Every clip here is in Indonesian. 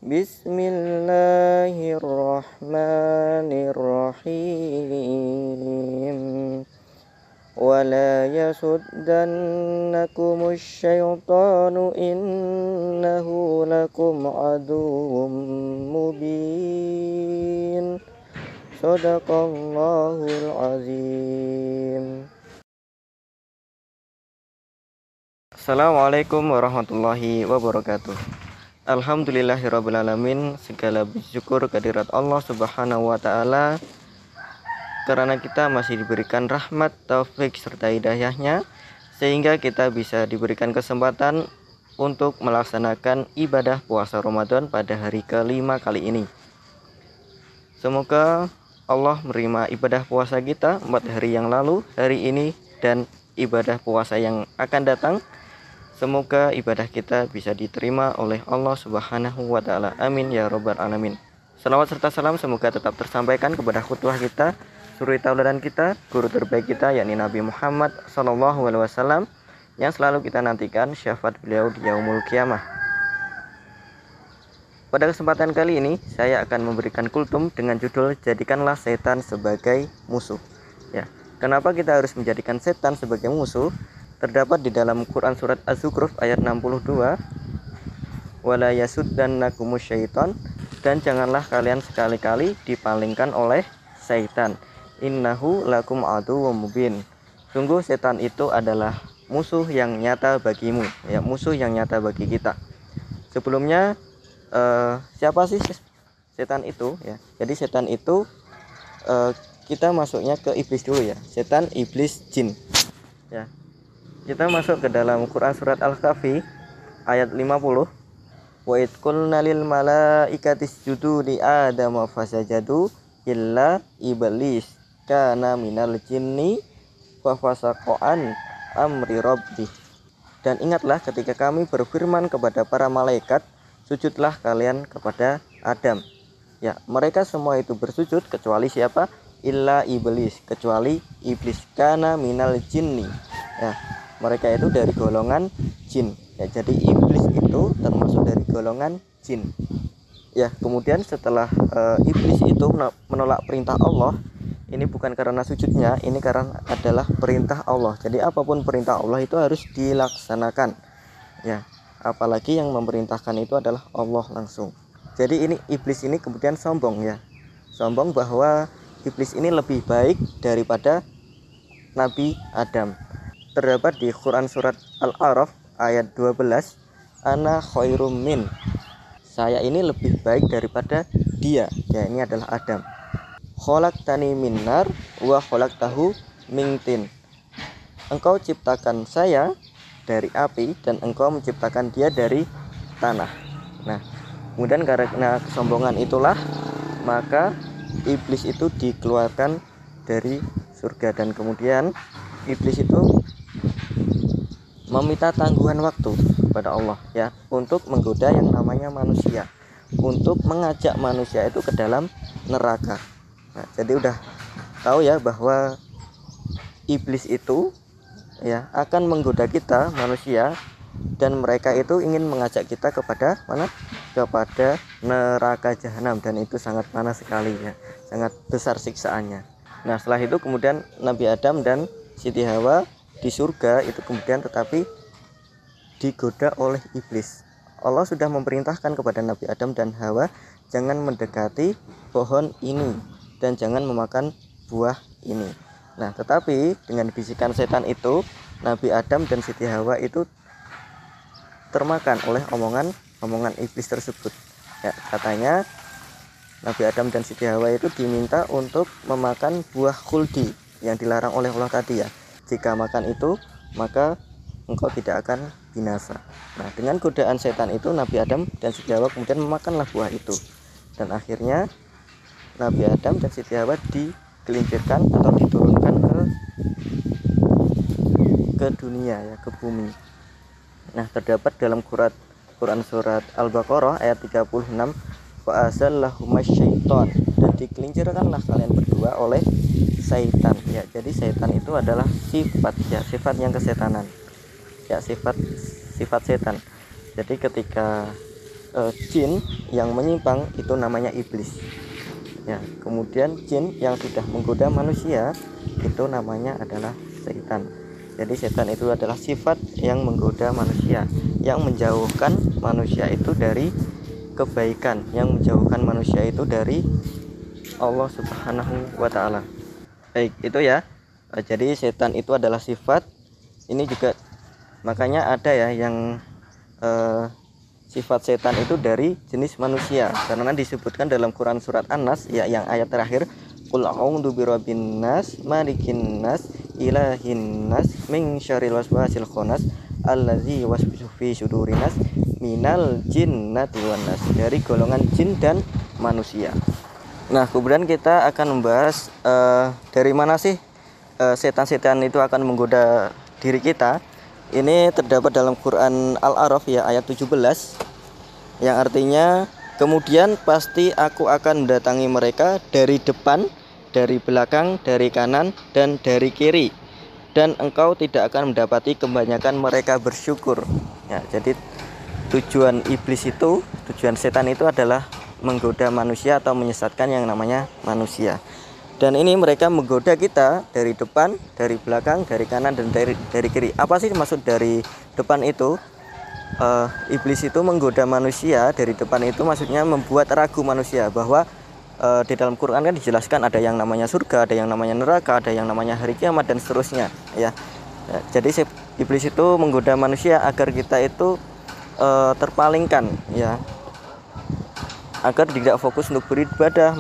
Bismillahirrahmanirrahim. Wala yasuddannakumus syaitanu innahu lakum aduwwum mubin. Shadaqallahul azim. Assalamualaikum warahmatullahi wabarakatuh. Alhamdulillahirabbil alamin. Segala syukur kehadirat Allah Subhanahu wa taala karena kita masih diberikan rahmat, taufik serta hidayahnya sehingga kita bisa diberikan kesempatan untuk melaksanakan ibadah puasa Ramadan pada hari kelima kali ini. Semoga Allah menerima ibadah puasa kita 4 hari yang lalu, hari ini, dan ibadah puasa yang akan datang. Semoga ibadah kita bisa diterima oleh Allah Subhanahu wa taala. Amin ya rabbal alamin. Salawat serta salam semoga tetap tersampaikan kepada qudwah kita, suri tauladan kita, guru terbaik kita, yakni Nabi Muhammad SAW, yang selalu kita nantikan syafaat beliau di yaumul qiyamah. Pada kesempatan kali ini saya akan memberikan kultum dengan judul Jadikanlah Setan Sebagai Musuh. Ya, kenapa kita harus menjadikan setan sebagai musuh? Terdapat di dalam Quran surat Az-Zukhruf ayat 62. Wala yasuddannakumus syaitan, dan janganlah kalian sekali-kali dipalingkan oleh syaitan. Innahu lakum aduwwum mubin. Sungguh setan itu adalah musuh yang nyata bagimu, ya, musuh yang nyata bagi kita. Sebelumnya siapa sih setan itu, ya? Jadi setan itu kita masuknya ke iblis dulu, ya. Setan, iblis, jin. Ya. Kita masuk ke dalam Quran surat Al-Kahfi ayat 50. Wa id qulna lil malaikati isjudu li adama fasajadu illa iblis kana minal jinni fa fasaqa an amri rabbih. Dan ingatlah ketika kami berfirman kepada para malaikat, sujudlah kalian kepada Adam. Ya, mereka semua itu bersujud kecuali siapa? Illa iblis, kecuali iblis, kana minal jinni. Ya, mereka itu dari golongan jin. Ya, jadi iblis itu termasuk dari golongan jin. Ya, kemudian setelah iblis itu menolak perintah Allah, ini bukan karena sujudnya, ini karena adalah perintah Allah. Jadi apapun perintah Allah itu harus dilaksanakan. Ya, apalagi yang memerintahkan itu adalah Allah langsung. Jadi ini iblis ini kemudian sombong, ya. Sombong bahwa iblis ini lebih baik daripada Nabi Adam. Terdapat di Quran surat Al-A'raf ayat 12, ana khairum min, saya ini lebih baik daripada dia. Ya, ini adalah Adam. Khalaqtani min nar wa khalaqtahu min tin. Engkau ciptakan saya dari api dan engkau menciptakan dia dari tanah. Nah, kemudian karena kesombongan itulah maka iblis itu dikeluarkan dari surga, dan kemudian iblis itu meminta tangguhan waktu kepada Allah, ya, untuk menggoda yang namanya manusia, untuk mengajak manusia itu ke dalam neraka. Nah, jadi udah tahu ya bahwa iblis itu, ya, akan menggoda kita manusia, dan mereka itu ingin mengajak kita kepada mana? Kepada neraka jahanam, dan itu sangat panas sekali, ya, sangat besar siksaannya. Nah, setelah itu kemudian Nabi Adam dan Siti Hawa di surga itu kemudian tetapi digoda oleh iblis. Allah sudah memerintahkan kepada Nabi Adam dan Hawa, jangan mendekati pohon ini dan jangan memakan buah ini. Nah, tetapi dengan bisikan setan itu, Nabi Adam dan Siti Hawa itu termakan oleh omongan iblis tersebut. Ya, katanya Nabi Adam dan Siti Hawa itu diminta untuk memakan buah khuldi yang dilarang oleh Allah tadi, ya. Jika makan itu, maka engkau tidak akan binasa. Nah, dengan godaan setan itu, Nabi Adam dan Siti Hawa kemudian memakanlah buah itu. Dan akhirnya Nabi Adam dan Siti Hawa digelincirkan atau diturunkan ke dunia, ya, ke bumi. Nah, terdapat dalam Quran surat Al-Baqarah ayat 36, fa azallahuma syaitan, dan digelincirkanlah kalian berdua oleh syaitan. Ya, jadi syaitan itu adalah sifat, ya, sifat yang kesetanan, ya, sifat setan. Jadi ketika jin yang menyimpang itu namanya iblis. Ya, kemudian jin yang sudah menggoda manusia itu namanya adalah setan. Jadi setan itu adalah sifat yang menggoda manusia, yang menjauhkan manusia itu dari kebaikan, yang menjauhkan manusia itu dari Allah Subhanahu wa taala. Baik, itu ya. Jadi setan itu adalah sifat. Ini juga makanya ada ya yang sifat setan itu dari jenis manusia, karena disebutkan dalam Quran surat An-Nas ya, yang ayat terakhir, qul a'udzu birabbin nas malikin nas ilahin nas min syarril waswasil khannas allazi yuwaswisu fi sudurin nas minal jinnati wan nas, dari golongan jin dan manusia. Nah, kemudian kita akan membahas dari mana sih setan-setan itu akan menggoda diri kita. Ini terdapat dalam Quran Al-A'raf ya, ayat 17, yang artinya, kemudian pasti aku akan mendatangi mereka dari depan, dari belakang, dari kanan, dan dari kiri, dan engkau tidak akan mendapati kebanyakan mereka bersyukur. Ya, jadi tujuan iblis itu, tujuan setan itu adalah menggoda manusia atau menyesatkan yang namanya manusia. Dan ini mereka menggoda kita dari depan, dari belakang, dari kanan, dan dari kiri. Apa sih maksud dari depan itu? Iblis itu menggoda manusia dari depan itu maksudnya membuat ragu manusia bahwa di dalam Quran kan dijelaskan ada yang namanya surga, ada yang namanya neraka, ada yang namanya hari kiamat, dan seterusnya ya. Jadi iblis itu menggoda manusia agar kita itu terpalingkan ya, agar tidak fokus untuk beribadah,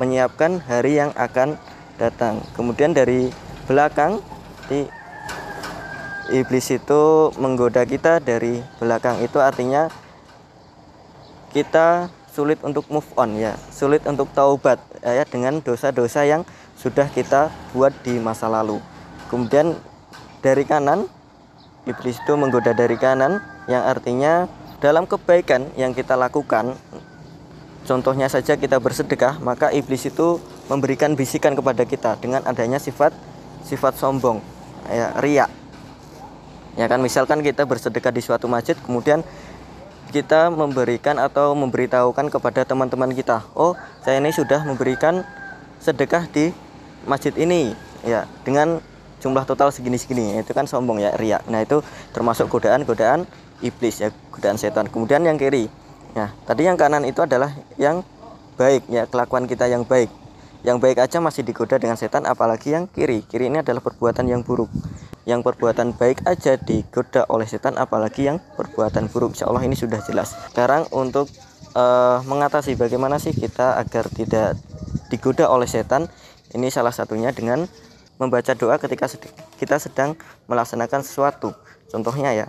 menyiapkan hari yang akan datang. Kemudian dari belakang, iblis itu menggoda kita dari belakang, itu artinya kita sulit untuk move on ya, sulit untuk taubat ya, dengan dosa-dosa yang sudah kita buat di masa lalu. Kemudian dari kanan, iblis itu menggoda dari kanan, yang artinya dalam kebaikan yang kita lakukan, contohnya saja kita bersedekah, maka iblis itu memberikan bisikan kepada kita dengan adanya sifat sombong ya, riya. Ya kan, misalkan kita bersedekah di suatu masjid, kemudian kita memberikan atau memberitahukan kepada teman-teman kita, oh saya ini sudah memberikan sedekah di masjid ini ya dengan jumlah total segini-segini. Itu kan sombong ya, riya. Nah, itu termasuk godaan iblis ya, godaan setan. Kemudian yang kiri. Nah, tadi yang kanan itu adalah yang baik ya, kelakuan kita yang baik. Yang baik aja masih digoda dengan setan, apalagi yang kiri. Kiri ini adalah perbuatan yang buruk. Yang perbuatan baik aja digoda oleh setan, apalagi yang perbuatan buruk. Insya Allah ini sudah jelas. Sekarang untuk mengatasi bagaimana sih kita agar tidak digoda oleh setan, ini salah satunya dengan membaca doa ketika kita sedang melaksanakan sesuatu. Contohnya ya,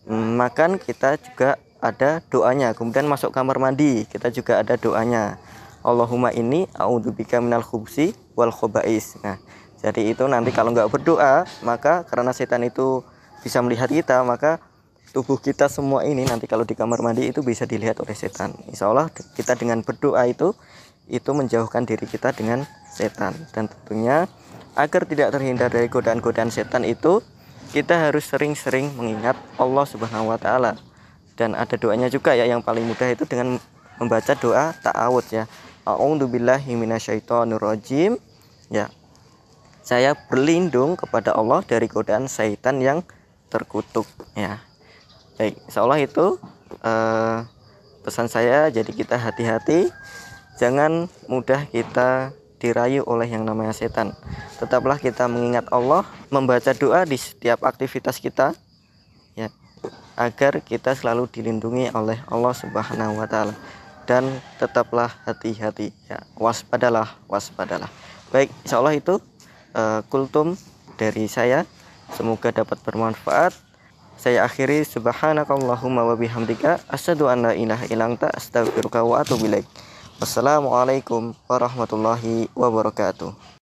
makan kita juga ada doanya. Kemudian masuk kamar mandi kita juga ada doanya, Allahumma inni a'udzubika minal khubsi wal khobais. Nah, jadi itu nanti kalau nggak berdoa, maka karena setan itu bisa melihat kita, maka tubuh kita semua ini nanti kalau di kamar mandi itu bisa dilihat oleh setan. Insya Allah kita dengan berdoa itu menjauhkan diri kita dengan setan. Dan tentunya agar tidak terhindar dari godaan-godaan setan itu, kita harus sering-sering mengingat Allah Subhanahu wa taala. Dan ada doanya juga ya, yang paling mudah itu dengan membaca doa ta'awudz ya. A'udzubillahi minasyaitonirrajim. Ya. Saya berlindung kepada Allah dari godaan syaitan yang terkutuk ya. Baik, insyaallah itu pesan saya. Jadi kita hati-hati, jangan mudah kita dirayu oleh yang namanya setan. Tetaplah kita mengingat Allah, membaca doa di setiap aktivitas kita ya, agar kita selalu dilindungi oleh Allah Subhanahu wa taala. Dan tetaplah hati-hati ya, waspadalah. Baik, insyaallah itu kultum dari saya, semoga dapat bermanfaat. Saya akhiri, subhanakallahumma wa bihamdika asyhadu an la ilaha illa anta astaghfiruka wa atubu ilaik. Wassalamualaikum warahmatullahi wabarakatuh.